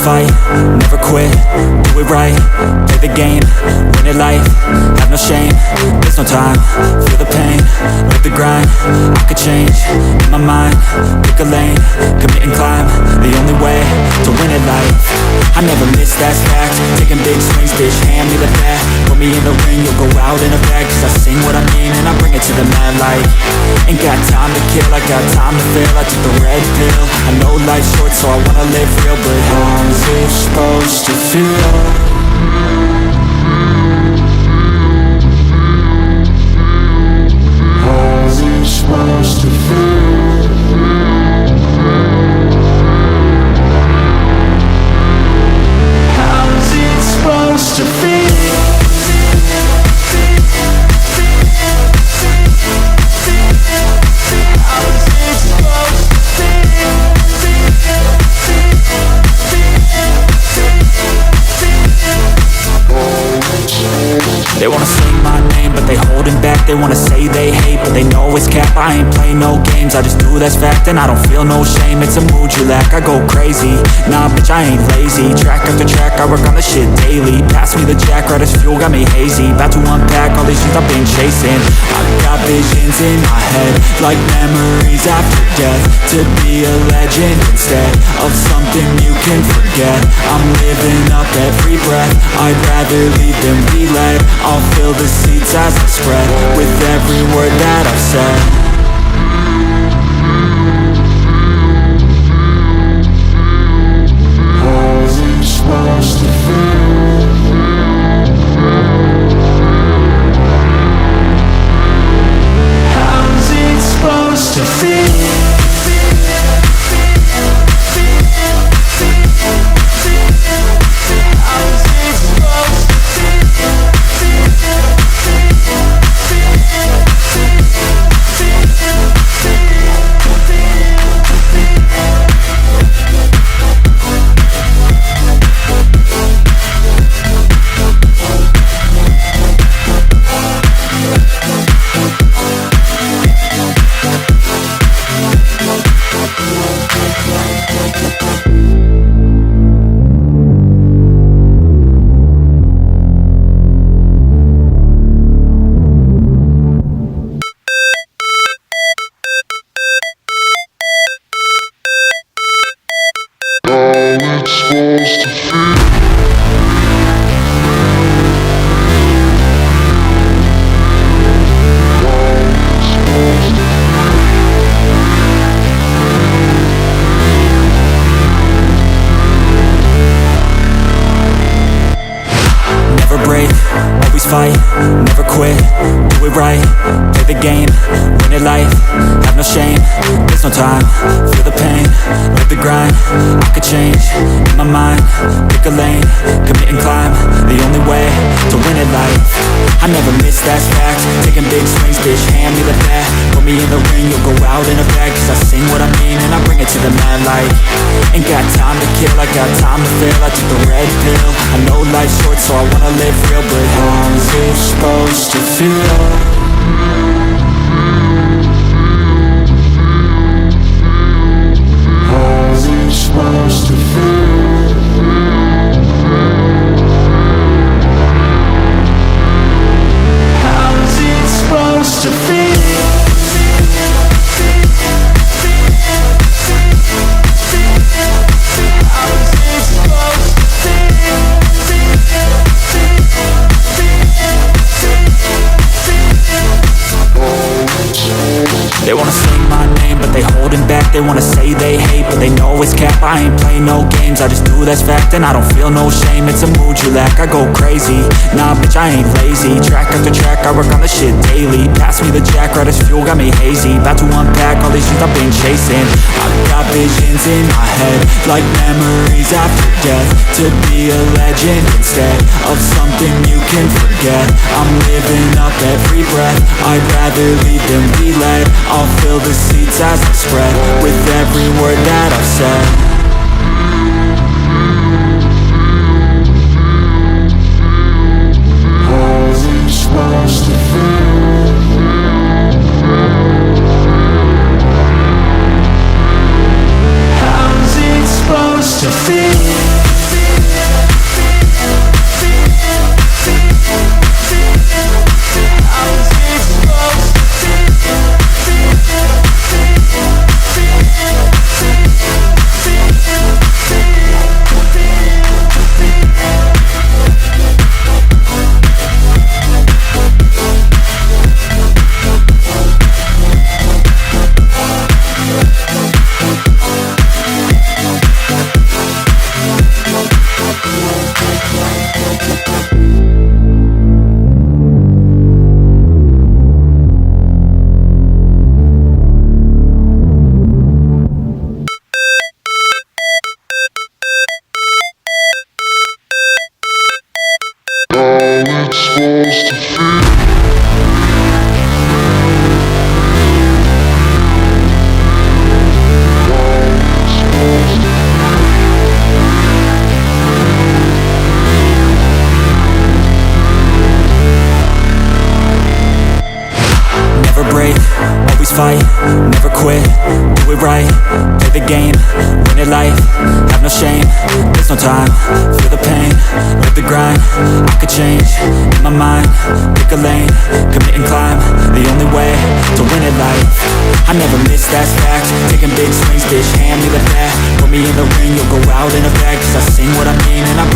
fight, never quit, do it right, play the game, win it life, have no shame, there's no time, feel the pain, live the grind, I could change, in my mind, pick a lane, commit and climb, the only way to win it life, I never miss, that's fact, taking big swings, bitch, hand me the bat, put me in the ring, you'll go out in a bag, cause I sing what I mean and I bring it to the mad light, ain't got time to kill, I got time to feel, I took the red pill, I know life's short so I wanna live real, but how's it supposed to feel? How's it supposed to feel? How's it supposed to feel? They wanna say my name, but they holding back. They wanna say they hate, but they know it's cap. I ain't play no games, I just do that's fact. And I don't feel no shame, it's a mood you lack. I go crazy, nah bitch I ain't lazy. Track after track, I work on the shit daily. Pass me the jack, right as fuel, got me hazy. About to unpack all these shit I've been chasing. I've got visions in my head, like memories after death. To be a legend instead of something you can forget. I'm living up every breath, I'd rather lead than be led. I'll fill the seats as I spread with every word that I've said. How's it supposed to feel? How's it supposed to feel? Fight, never quit, do it right, play the game, win it life, have no shame, there's no time, feel the pain, live the grind, I could change, in my mind, pick a lane, commit and climb, the only way to win it life, I never miss, that's fact, taking big swings, bitch, hand me the bat, put me in the ring, you'll go out in a bag, cause I sing what I mean and I bring it to the mad light, ain't got time to kill, I got time to feel, I took the red pill, I know life's short so I wanna live real, but how's it supposed to feel? How's it supposed to feel? How's it supposed to feel? They wanna say my name, but they holding back. They wanna say they hate, but they know it's cap. I ain't play no games, I just do that's fact. And I don't feel no shame, it's a mood you lack. I go crazy, nah bitch I ain't lazy. Track after track, I work on the shit daily. Pass me the jack, right as fuel, got me hazy. About to unpack all these shit I've been chasing. I've got visions in my head, like memories after death. To be a legend instead of something you can forget. I'm living up every breath, I'd rather lead than be led. I'll fill the seats as I spread with every word that I've said. How's it supposed to feel? How's it supposed to feel? Never break, always fight, never quit, do it right, play the game, win it life, have no shame, there's no time, feel the pain, live the grind, I could change, in my mind, pick a lane, commit and climb, the only way to win it life, I never miss, that's fact, taking big swings, bitch, hand me the bat, put me in the ring, you'll go out in a bag, cause I sing what I mean and I